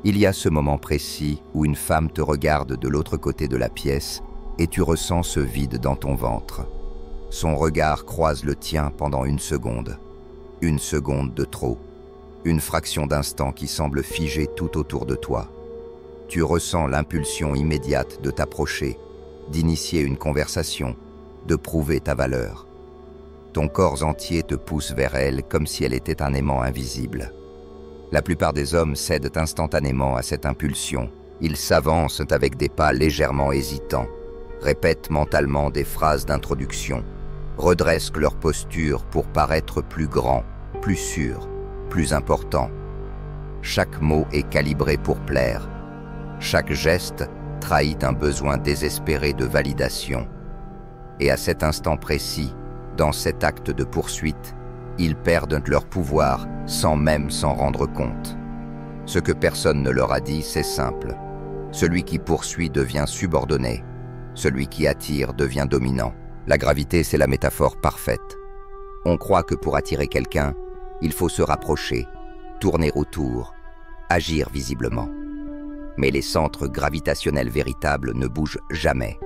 Il y a ce moment précis où une femme te regarde de l'autre côté de la pièce et tu ressens ce vide dans ton ventre. Son regard croise le tien pendant une seconde de trop, une fraction d'instant qui semble figée tout autour de toi. Tu ressens l'impulsion immédiate de t'approcher, d'initier une conversation, de prouver ta valeur. Ton corps entier te pousse vers elle comme si elle était un aimant invisible. La plupart des hommes cèdent instantanément à cette impulsion. Ils s'avancent avec des pas légèrement hésitants, répètent mentalement des phrases d'introduction, redressent leur posture pour paraître plus grand, plus sûr, plus important. Chaque mot est calibré pour plaire. Chaque geste trahit un besoin désespéré de validation. Et à cet instant précis, dans cet acte de poursuite, ils perdent leur pouvoir sans même s'en rendre compte. Ce que personne ne leur a dit, c'est simple. Celui qui poursuit devient subordonné. Celui qui attire devient dominant. La gravité, c'est la métaphore parfaite. On croit que pour attirer quelqu'un, il faut se rapprocher, tourner autour, agir visiblement. Mais les centres gravitationnels véritables ne bougent jamais.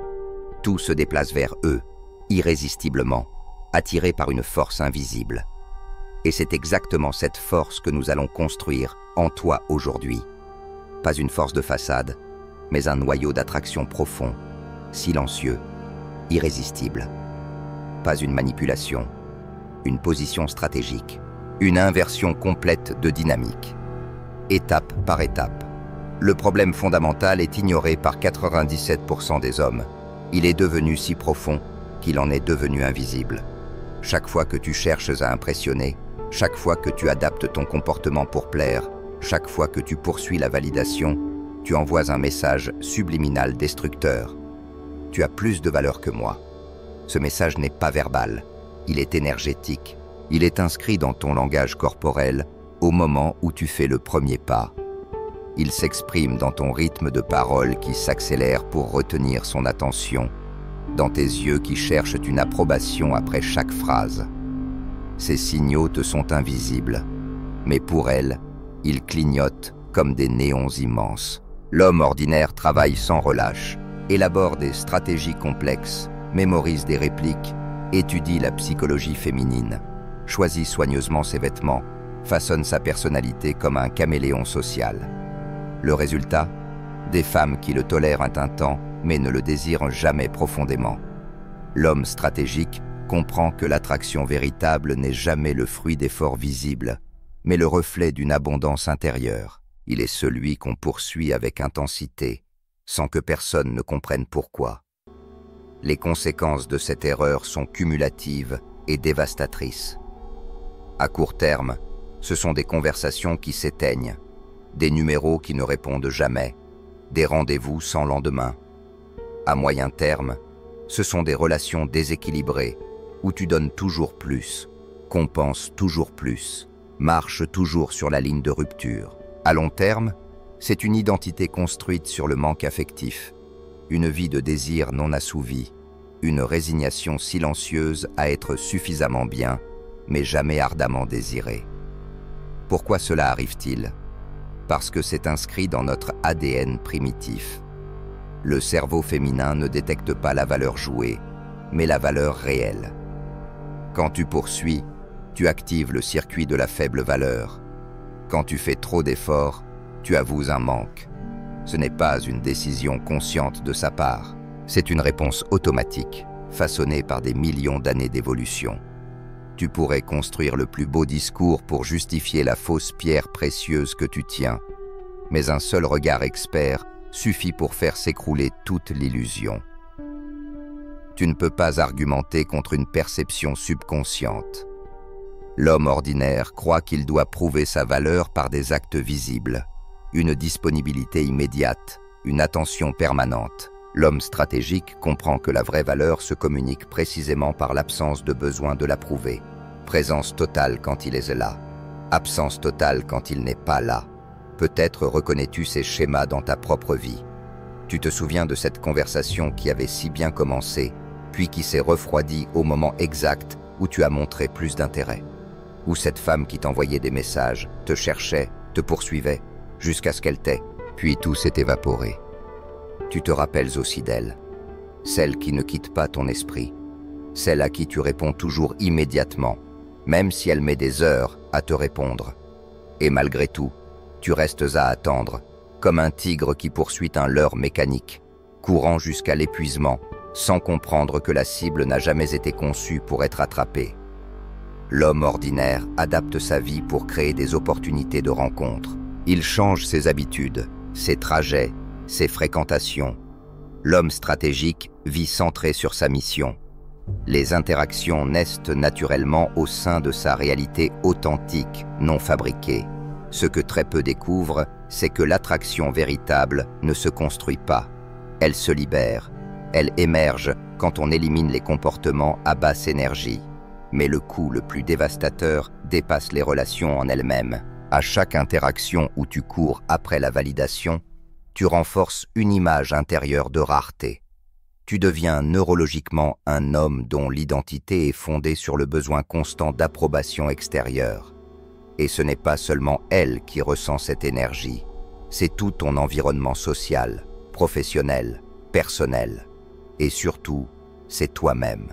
Tout se déplace vers eux, irrésistiblement, attiré par une force invisible. Et c'est exactement cette force que nous allons construire en toi aujourd'hui. Pas une force de façade, mais un noyau d'attraction profond, silencieux, irrésistible. Pas une manipulation, une position stratégique, une inversion complète de dynamique. Étape par étape. Le problème fondamental est ignoré par 97% des hommes. Il est devenu si profond qu'il en est devenu invisible. Chaque fois que tu cherches à impressionner, chaque fois que tu adaptes ton comportement pour plaire, chaque fois que tu poursuis la validation, tu envoies un message subliminal destructeur. Tu as plus de valeur que moi. Ce message n'est pas verbal, il est énergétique. Il est inscrit dans ton langage corporel au moment où tu fais le premier pas. Il s'exprime dans ton rythme de parole qui s'accélère pour retenir son attention, dans tes yeux qui cherchent une approbation après chaque phrase. Ces signaux te sont invisibles, mais pour elle, ils clignotent comme des néons immenses. L'homme ordinaire travaille sans relâche, élabore des stratégies complexes, mémorise des répliques, étudie la psychologie féminine, choisit soigneusement ses vêtements, façonne sa personnalité comme un caméléon social. Le résultat? Des femmes qui le tolèrent un temps, mais ne le désirent jamais profondément. L'homme stratégique comprend que l'attraction véritable n'est jamais le fruit d'efforts visibles, mais le reflet d'une abondance intérieure. Il est celui qu'on poursuit avec intensité, sans que personne ne comprenne pourquoi. Les conséquences de cette erreur sont cumulatives et dévastatrices. À court terme, ce sont des conversations qui s'éteignent, des numéros qui ne répondent jamais, des rendez-vous sans lendemain. À moyen terme, ce sont des relations déséquilibrées, où tu donnes toujours plus, compenses toujours plus, marches toujours sur la ligne de rupture. À long terme, c'est une identité construite sur le manque affectif, une vie de désir non assouvi, une résignation silencieuse à être suffisamment bien, mais jamais ardemment désiré. Pourquoi cela arrive-t-il? Parce que c'est inscrit dans notre ADN primitif. Le cerveau féminin ne détecte pas la valeur jouée, mais la valeur réelle. Quand tu poursuis, tu actives le circuit de la faible valeur. Quand tu fais trop d'efforts, tu avoues un manque. Ce n'est pas une décision consciente de sa part, c'est une réponse automatique, façonnée par des millions d'années d'évolution. Tu pourrais construire le plus beau discours pour justifier la fausse pierre précieuse que tu tiens, mais un seul regard expert suffit pour faire s'écrouler toute l'illusion. Tu ne peux pas argumenter contre une perception subconsciente. L'homme ordinaire croit qu'il doit prouver sa valeur par des actes visibles, une disponibilité immédiate, une attention permanente. L'homme stratégique comprend que la vraie valeur se communique précisément par l'absence de besoin de la prouver. Présence totale quand il est là, absence totale quand il n'est pas là. Peut-être reconnais-tu ces schémas dans ta propre vie. Tu te souviens de cette conversation qui avait si bien commencé, puis qui s'est refroidie au moment exact où tu as montré plus d'intérêt. Ou cette femme qui t'envoyait des messages, te cherchait, te poursuivait, jusqu'à ce qu'elle t'ait, puis tout s'est évaporé. Tu te rappelles aussi d'elle, celle qui ne quitte pas ton esprit, celle à qui tu réponds toujours immédiatement, même si elle met des heures à te répondre. Et malgré tout, tu restes à attendre, comme un tigre qui poursuit un leurre mécanique, courant jusqu'à l'épuisement, sans comprendre que la cible n'a jamais été conçue pour être attrapée. L'homme ordinaire adapte sa vie pour créer des opportunités de rencontre. Il change ses habitudes, ses trajets, ses fréquentations. L'homme stratégique vit centré sur sa mission. Les interactions naissent naturellement au sein de sa réalité authentique, non fabriquée. Ce que très peu découvrent, c'est que l'attraction véritable ne se construit pas. Elle se libère. Elle émerge quand on élimine les comportements à basse énergie. Mais le coup le plus dévastateur dépasse les relations en elles-mêmes. À chaque interaction où tu cours après la validation, tu renforces une image intérieure de rareté. Tu deviens neurologiquement un homme dont l'identité est fondée sur le besoin constant d'approbation extérieure. Et ce n'est pas seulement elle qui ressent cette énergie, c'est tout ton environnement social, professionnel, personnel. Et surtout, c'est toi-même.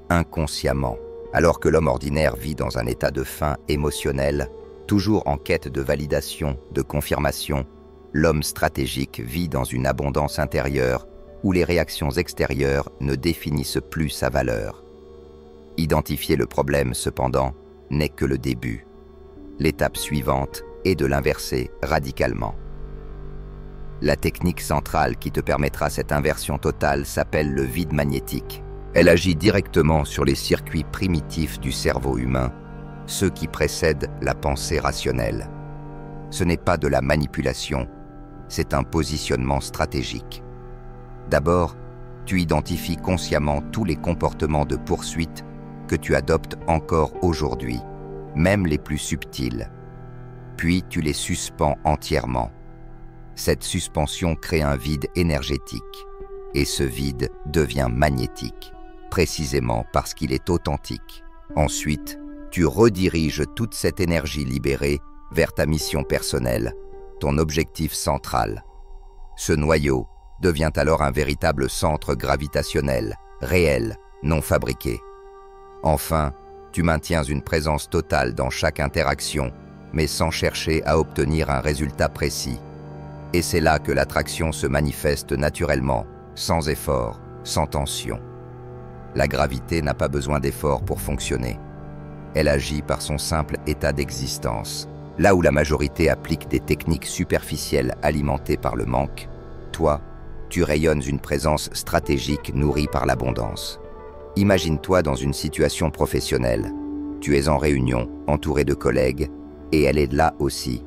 Inconsciemment, alors que l'homme ordinaire vit dans un état de faim émotionnel, toujours en quête de validation, de confirmation, l'homme stratégique vit dans une abondance intérieure où les réactions extérieures ne définissent plus sa valeur. Identifier le problème, cependant, n'est que le début. L'étape suivante est de l'inverser radicalement. La technique centrale qui te permettra cette inversion totale s'appelle le vide magnétique. Elle agit directement sur les circuits primitifs du cerveau humain, ceux qui précèdent la pensée rationnelle. Ce n'est pas de la manipulation, c'est un positionnement stratégique. D'abord, tu identifies consciemment tous les comportements de poursuite que tu adoptes encore aujourd'hui, même les plus subtils. Puis tu les suspends entièrement. Cette suspension crée un vide énergétique, et ce vide devient magnétique, précisément parce qu'il est authentique. Ensuite, tu rediriges toute cette énergie libérée vers ta mission personnelle, ton objectif central. Ce noyau devient alors un véritable centre gravitationnel, réel, non fabriqué. Enfin, tu maintiens une présence totale dans chaque interaction, mais sans chercher à obtenir un résultat précis. Et c'est là que l'attraction se manifeste naturellement, sans effort, sans tension. La gravité n'a pas besoin d'effort pour fonctionner. Elle agit par son simple état d'existence. Là où la majorité applique des techniques superficielles alimentées par le manque, toi, tu rayonnes une présence stratégique nourrie par l'abondance. Imagine-toi dans une situation professionnelle. Tu es en réunion, entouré de collègues, et elle est là aussi.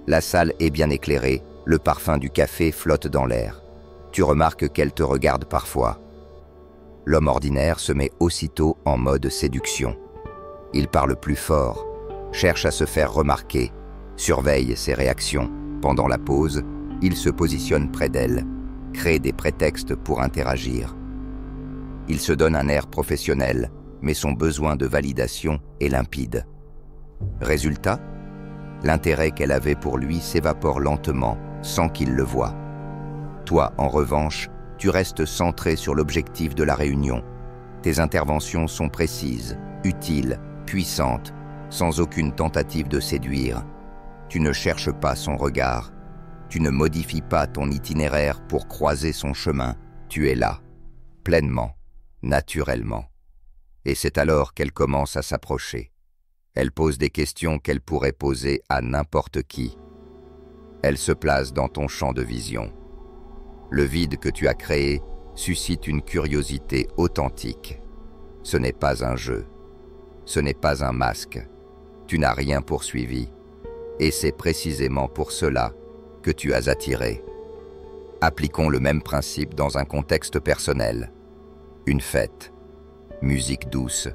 La salle est bien éclairée, le parfum du café flotte dans l'air. Tu remarques qu'elle te regarde parfois. L'homme ordinaire se met aussitôt en mode séduction. Il parle plus fort, cherche à se faire remarquer, surveille ses réactions. Pendant la pause, il se positionne près d'elle, crée des prétextes pour interagir. Il se donne un air professionnel, mais son besoin de validation est limpide. Résultat, l'intérêt qu'elle avait pour lui s'évapore lentement, sans qu'il le voie. Toi, en revanche, tu restes centré sur l'objectif de la réunion. Tes interventions sont précises, utiles, puissantes, sans aucune tentative de séduire. Tu ne cherches pas son regard. Tu ne modifies pas ton itinéraire pour croiser son chemin. Tu es là, pleinement, naturellement. Et c'est alors qu'elle commence à s'approcher. Elle pose des questions qu'elle pourrait poser à n'importe qui. Elle se place dans ton champ de vision. Le vide que tu as créé suscite une curiosité authentique. Ce n'est pas un jeu. Ce n'est pas un masque. Tu n'as rien poursuivi. Et c'est précisément pour cela que tu as attiré. Appliquons le même principe dans un contexte personnel. Une fête. Musique douce.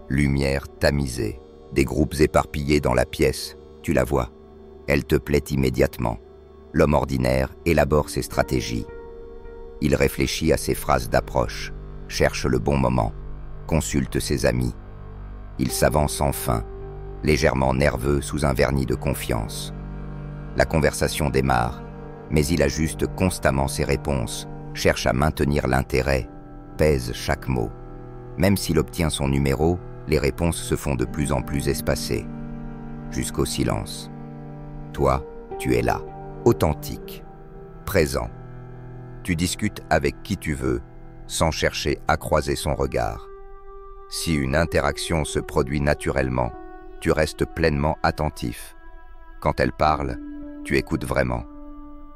Lumière tamisée. Des groupes éparpillés dans la pièce. Tu la vois. Elle te plaît immédiatement. L'homme ordinaire élabore ses stratégies. Il réfléchit à ses phrases d'approche, cherche le bon moment, consulte ses amis. Il s'avance enfin, légèrement nerveux sous un vernis de confiance. La conversation démarre, mais il ajuste constamment ses réponses, cherche à maintenir l'intérêt, pèse chaque mot. Même s'il obtient son numéro, les réponses se font de plus en plus espacées, jusqu'au silence. Toi, tu es là, authentique, présent. Tu discutes avec qui tu veux, sans chercher à croiser son regard. Si une interaction se produit naturellement, tu restes pleinement attentif. Quand elle parle, tu écoutes vraiment.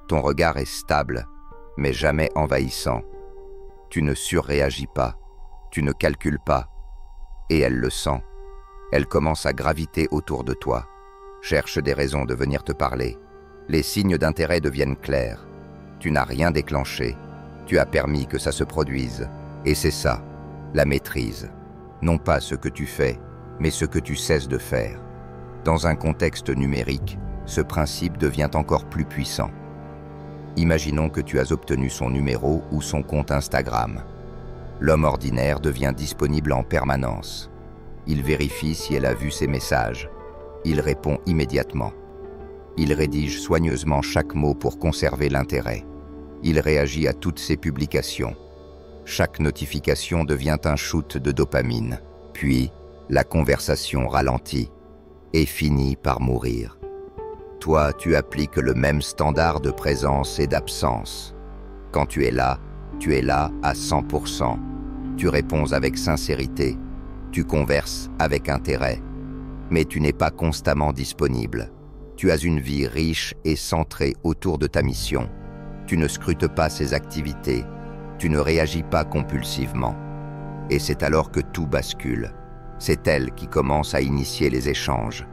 Ton regard est stable, mais jamais envahissant. Tu ne surréagis pas, tu ne calcules pas. Et elle le sent. Elle commence à graviter autour de toi, cherche des raisons de venir te parler. Les signes d'intérêt deviennent clairs. Tu n'as rien déclenché, tu as permis que ça se produise. Et c'est ça, la maîtrise. Non pas ce que tu fais, mais ce que tu cesses de faire. Dans un contexte numérique, ce principe devient encore plus puissant. Imaginons que tu as obtenu son numéro ou son compte Instagram. L'homme ordinaire devient disponible en permanence. Il vérifie si elle a vu ses messages. Il répond immédiatement. Il rédige soigneusement chaque mot pour conserver l'intérêt. Il réagit à toutes ses publications. Chaque notification devient un shoot de dopamine. Puis, la conversation ralentit et finit par mourir. Toi, tu appliques le même standard de présence et d'absence. Quand tu es là à 100%. Tu réponds avec sincérité. Tu converses avec intérêt. Mais tu n'es pas constamment disponible. Tu as une vie riche et centrée autour de ta mission. Tu ne scrutes pas ses activités. Tu ne réagis pas compulsivement. Et c'est alors que tout bascule. C'est elle qui commence à initier les échanges.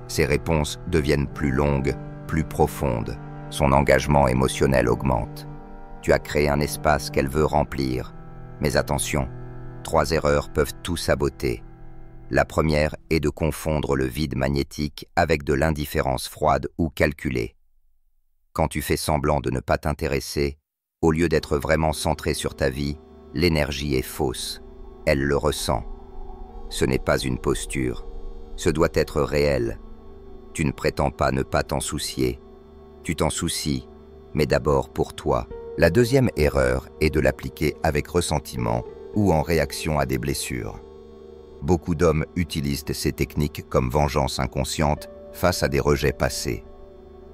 Ses réponses deviennent plus longues, plus profondes. Son engagement émotionnel augmente. Tu as créé un espace qu'elle veut remplir. Mais attention, 3 erreurs peuvent tout saboter. La première est de confondre le vide magnétique avec de l'indifférence froide ou calculée. Quand tu fais semblant de ne pas t'intéresser, au lieu d'être vraiment centré sur ta vie, l'énergie est fausse. Elle le ressent. Ce n'est pas une posture. Ce doit être réel. Tu ne prétends pas ne pas t'en soucier. Tu t'en soucies, mais d'abord pour toi. La deuxième erreur est de l'appliquer avec ressentiment ou en réaction à des blessures. Beaucoup d'hommes utilisent ces techniques comme vengeance inconsciente face à des rejets passés.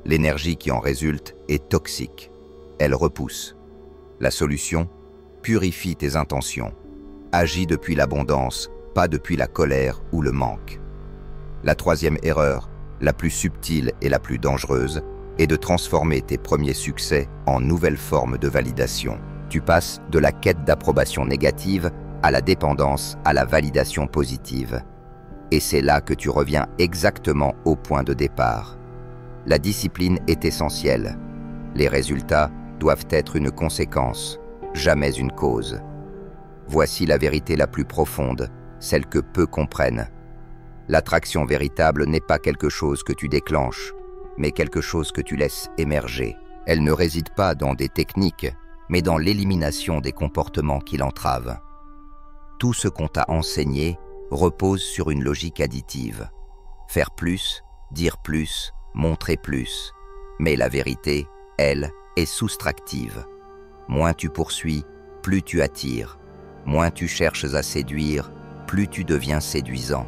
L'énergie qui en résulte est toxique. Elle repousse. La solution? Purifie tes intentions. Agis depuis l'abondance, pas depuis la colère ou le manque. La troisième erreur, la plus subtile et la plus dangereuse, est de transformer tes premiers succès en nouvelles formes de validation. Tu passes de la quête d'approbation négative à la dépendance à la validation positive. Et c'est là que tu reviens exactement au point de départ. La discipline est essentielle. Les résultats doivent être une conséquence, jamais une cause. Voici la vérité la plus profonde, celle que peu comprennent. L'attraction véritable n'est pas quelque chose que tu déclenches, mais quelque chose que tu laisses émerger. Elle ne réside pas dans des techniques, mais dans l'élimination des comportements qui l'entravent. Tout ce qu'on t'a enseigné repose sur une logique additive. Faire plus, dire plus, montrer plus. Mais la vérité, elle, est soustractive. Moins tu poursuis, plus tu attires. Moins tu cherches à séduire, plus tu deviens séduisant.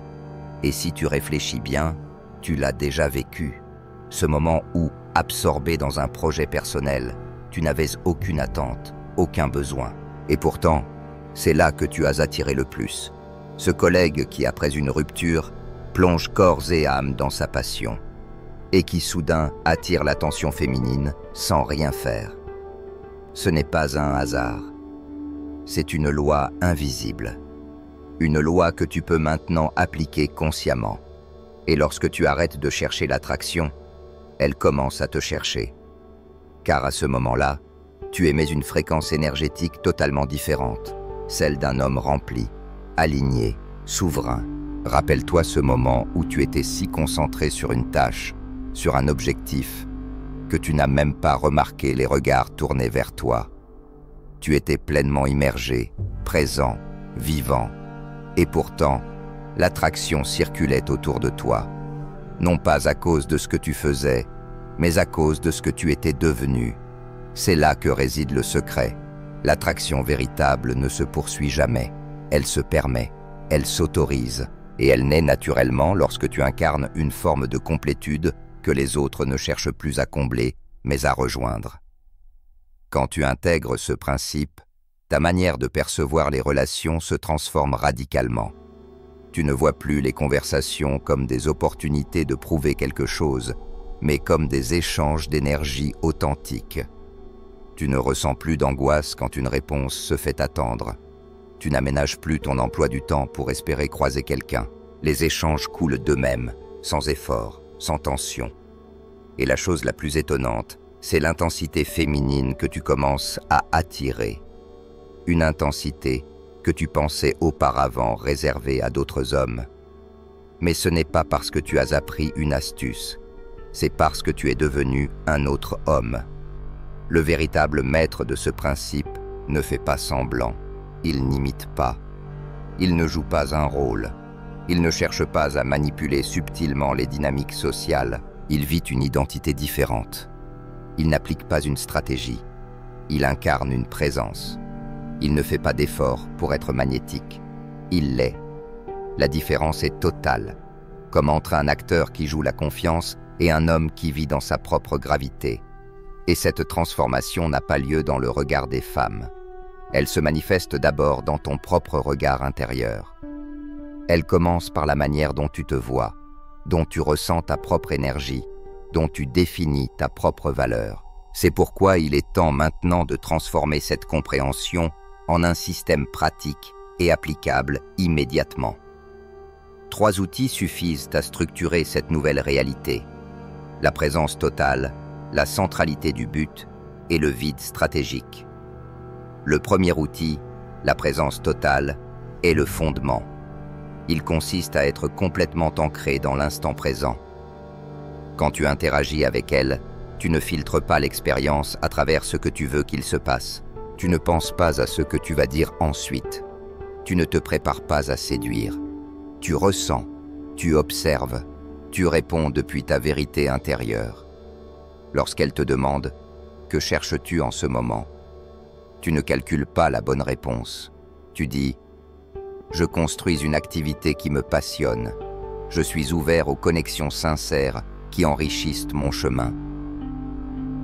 Et si tu réfléchis bien, tu l'as déjà vécu. Ce moment où, absorbé dans un projet personnel, tu n'avais aucune attente, aucun besoin. Et pourtant, c'est là que tu as attiré le plus. Ce collègue qui, après une rupture, plonge corps et âme dans sa passion. Et qui soudain attire l'attention féminine sans rien faire. Ce n'est pas un hasard. C'est une loi invisible. Une loi que tu peux maintenant appliquer consciemment. Et lorsque tu arrêtes de chercher l'attraction, elle commence à te chercher. Car à ce moment-là, tu émets une fréquence énergétique totalement différente, celle d'un homme rempli, aligné, souverain. Rappelle-toi ce moment où tu étais si concentré sur une tâche, sur un objectif, que tu n'as même pas remarqué les regards tournés vers toi. Tu étais pleinement immergé, présent, vivant. Et pourtant, l'attraction circulait autour de toi. Non pas à cause de ce que tu faisais, mais à cause de ce que tu étais devenu. C'est là que réside le secret. L'attraction véritable ne se poursuit jamais. Elle se permet, elle s'autorise, et elle naît naturellement lorsque tu incarnes une forme de complétude que les autres ne cherchent plus à combler, mais à rejoindre. Quand tu intègres ce principe, ta manière de percevoir les relations se transforme radicalement. Tu ne vois plus les conversations comme des opportunités de prouver quelque chose, mais comme des échanges d'énergie authentiques. Tu ne ressens plus d'angoisse quand une réponse se fait attendre. Tu n'aménages plus ton emploi du temps pour espérer croiser quelqu'un. Les échanges coulent d'eux-mêmes, sans effort, sans tension. Et la chose la plus étonnante, c'est l'intensité féminine que tu commences à attirer. Une intensité que tu pensais auparavant réservée à d'autres hommes. Mais ce n'est pas parce que tu as appris une astuce, c'est parce que tu es devenu un autre homme. Le véritable maître de ce principe ne fait pas semblant, il n'imite pas, il ne joue pas un rôle, il ne cherche pas à manipuler subtilement les dynamiques sociales, il vit une identité différente. Il n'applique pas une stratégie, il incarne une présence. Il ne fait pas d'effort pour être magnétique, il l'est. La différence est totale, comme entre un acteur qui joue la confiance et un homme qui vit dans sa propre gravité. Et cette transformation n'a pas lieu dans le regard des femmes. Elle se manifeste d'abord dans ton propre regard intérieur. Elle commence par la manière dont tu te vois, dont tu ressens ta propre énergie, dont tu définis ta propre valeur. C'est pourquoi il est temps maintenant de transformer cette compréhension en un système pratique et applicable immédiatement. 3 outils suffisent à structurer cette nouvelle réalité: la présence totale, la centralité du but et le vide stratégique. Le premier outil, la présence totale, est le fondement. Il consiste à être complètement ancré dans l'instant présent. Quand tu interagis avec elle, tu ne filtres pas l'expérience à travers ce que tu veux qu'il se passe. Tu ne penses pas à ce que tu vas dire ensuite. Tu ne te prépares pas à séduire. Tu ressens, tu observes, tu réponds depuis ta vérité intérieure. Lorsqu'elle te demande « Que cherches-tu en ce moment ?» Tu ne calcules pas la bonne réponse. Tu dis « Je construis une activité qui me passionne. Je suis ouvert aux connexions sincères qui enrichissent mon chemin. »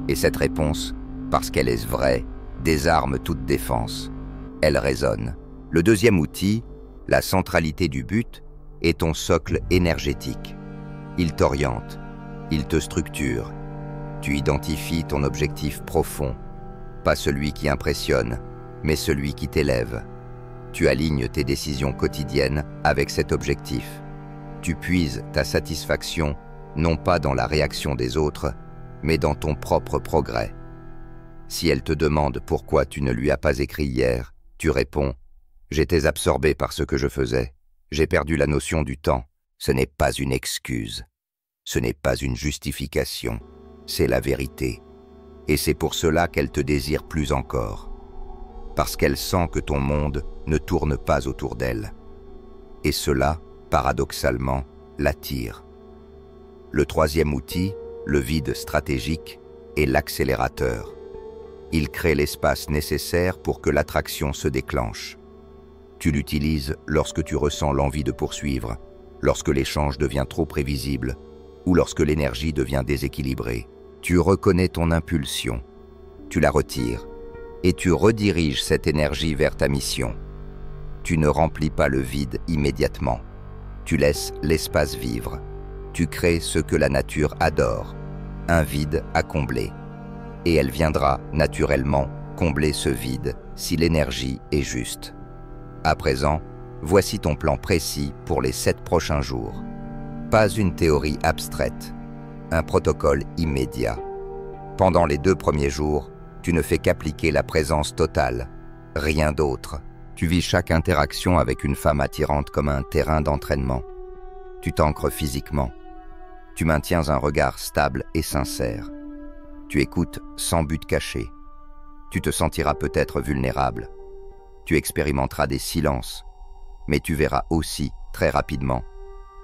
Et cette réponse, parce qu'elle est vraie, désarme toute défense. Elle résonne. Le deuxième outil, la centralité du but, est ton socle énergétique. Il t'oriente, il te structure. Tu identifies ton objectif profond, pas celui qui impressionne, mais celui qui t'élève. Tu alignes tes décisions quotidiennes avec cet objectif. Tu puises ta satisfaction non pas dans la réaction des autres, mais dans ton propre progrès. Si elle te demande pourquoi tu ne lui as pas écrit hier, tu réponds « J'étais absorbé par ce que je faisais. J'ai perdu la notion du temps. » Ce n'est pas une excuse. Ce n'est pas une justification. C'est la vérité. Et c'est pour cela qu'elle te désire plus encore. Parce qu'elle sent que ton monde ne tourne pas autour d'elle. Et cela, paradoxalement, l'attire. Le troisième outil, le vide stratégique, est l'accélérateur. Il crée l'espace nécessaire pour que l'attraction se déclenche. Tu l'utilises lorsque tu ressens l'envie de poursuivre, lorsque l'échange devient trop prévisible ou lorsque l'énergie devient déséquilibrée. Tu reconnais ton impulsion, tu la retires et tu rediriges cette énergie vers ta mission. Tu ne remplis pas le vide immédiatement. Tu laisses l'espace vivre. Tu crées ce que la nature adore, un vide à combler. Et elle viendra, naturellement, combler ce vide si l'énergie est juste. À présent, voici ton plan précis pour les 7 prochains jours. Pas une théorie abstraite, un protocole immédiat. Pendant les 2 premiers jours, tu ne fais qu'appliquer la présence totale, rien d'autre. Tu vis chaque interaction avec une femme attirante comme un terrain d'entraînement. Tu t'ancres physiquement. Tu maintiens un regard stable et sincère. Tu écoutes sans but caché. Tu te sentiras peut-être vulnérable. Tu expérimenteras des silences, mais tu verras aussi, très rapidement,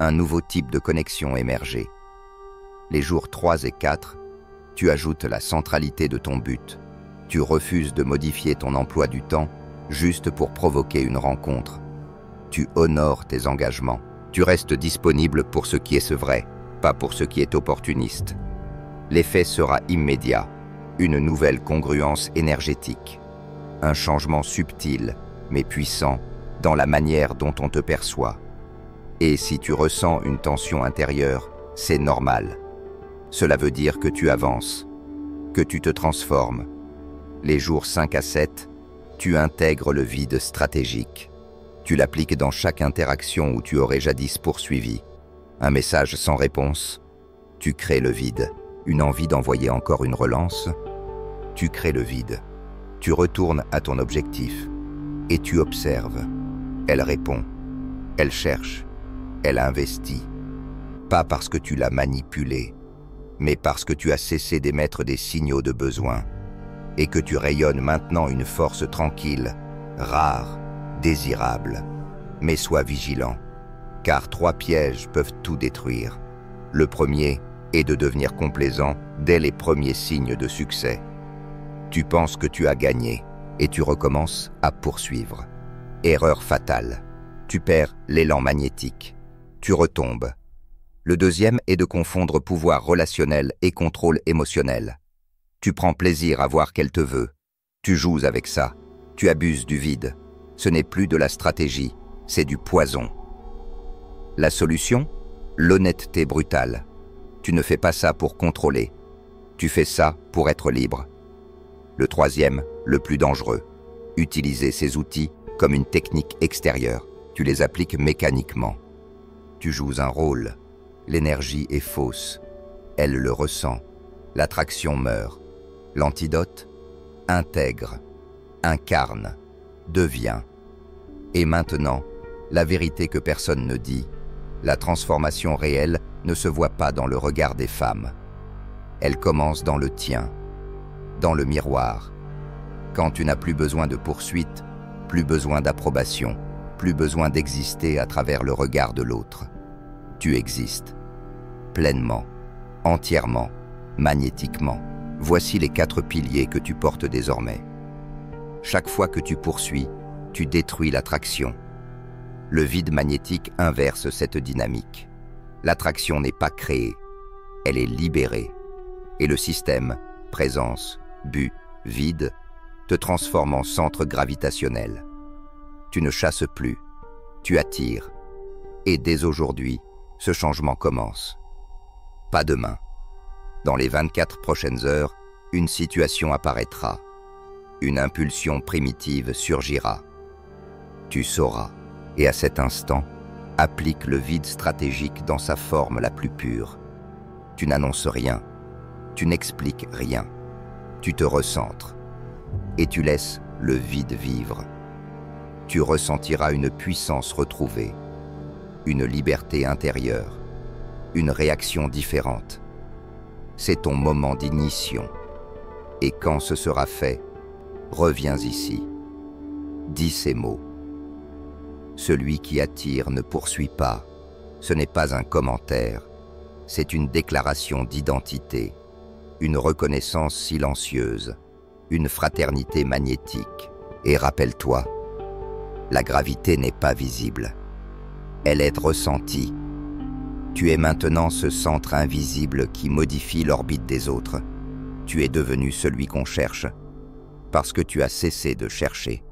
un nouveau type de connexion émerger. Les jours 3 et 4 Tu ajoutes la centralité de ton but. Tu refuses de modifier ton emploi du temps juste pour provoquer une rencontre. Tu honores tes engagements. Tu restes disponible pour ce qui est vrai, pas pour ce qui est opportuniste. L'effet sera immédiat. Une nouvelle congruence énergétique. Un changement subtil, mais puissant, dans la manière dont on te perçoit. Et si tu ressens une tension intérieure, c'est normal. Cela veut dire que tu avances, que tu te transformes. Les jours 5 à 7, tu intègres le vide stratégique. Tu l'appliques dans chaque interaction où tu aurais jadis poursuivi. Un message sans réponse, tu crées le vide. Une envie d'envoyer encore une relance, tu crées le vide. Tu retournes à ton objectif et tu observes. Elle répond, elle cherche, elle investit. Pas parce que tu l'as manipulée, mais parce que tu as cessé d'émettre des signaux de besoin et que tu rayonnes maintenant une force tranquille, rare, désirable. Mais sois vigilant, car 3 pièges peuvent tout détruire. Le premier est de devenir complaisant dès les premiers signes de succès. Tu penses que tu as gagné et tu recommences à poursuivre. Erreur fatale. Tu perds l'élan magnétique. Tu retombes. Le deuxième est de confondre pouvoir relationnel et contrôle émotionnel. Tu prends plaisir à voir qu'elle te veut. Tu joues avec ça. Tu abuses du vide. Ce n'est plus de la stratégie, c'est du poison. La solution? L'honnêteté brutale. Tu ne fais pas ça pour contrôler. Tu fais ça pour être libre. Le troisième, le plus dangereux. Utiliser ces outils comme une technique extérieure. Tu les appliques mécaniquement. Tu joues un rôle. L'énergie est fausse. Elle le ressent. L'attraction meurt. L'antidote? Intègre, incarne, devient. Et maintenant, la vérité que personne ne dit, la transformation réelle ne se voit pas dans le regard des femmes. Elle commence dans le tien, dans le miroir. Quand tu n'as plus besoin de poursuite, plus besoin d'approbation, plus besoin d'exister à travers le regard de l'autre. Tu existes, pleinement, entièrement, magnétiquement. Voici les 4 piliers que tu portes désormais. Chaque fois que tu poursuis, tu détruis l'attraction. Le vide magnétique inverse cette dynamique. L'attraction n'est pas créée, elle est libérée. Et le système, présence, but, vide, te transforme en centre gravitationnel. Tu ne chasses plus, tu attires. Et dès aujourd'hui, ce changement commence. Pas demain. Dans les 24 prochaines heures, une situation apparaîtra. Une impulsion primitive surgira. Tu sauras, et à cet instant, applique le vide stratégique dans sa forme la plus pure. Tu n'annonces rien, tu n'expliques rien, tu te recentres, et tu laisses le vide vivre. Tu ressentiras une puissance retrouvée, une liberté intérieure, une réaction différente. C'est ton moment d'ignition. Et quand ce sera fait, reviens ici. Dis ces mots. Celui qui attire ne poursuit pas. Ce n'est pas un commentaire. C'est une déclaration d'identité, une reconnaissance silencieuse, une fraternité magnétique. Et rappelle-toi, la gravité n'est pas visible. Elle est ressentie. Tu es maintenant ce centre invisible qui modifie l'orbite des autres. Tu es devenu celui qu'on cherche, parce que tu as cessé de chercher.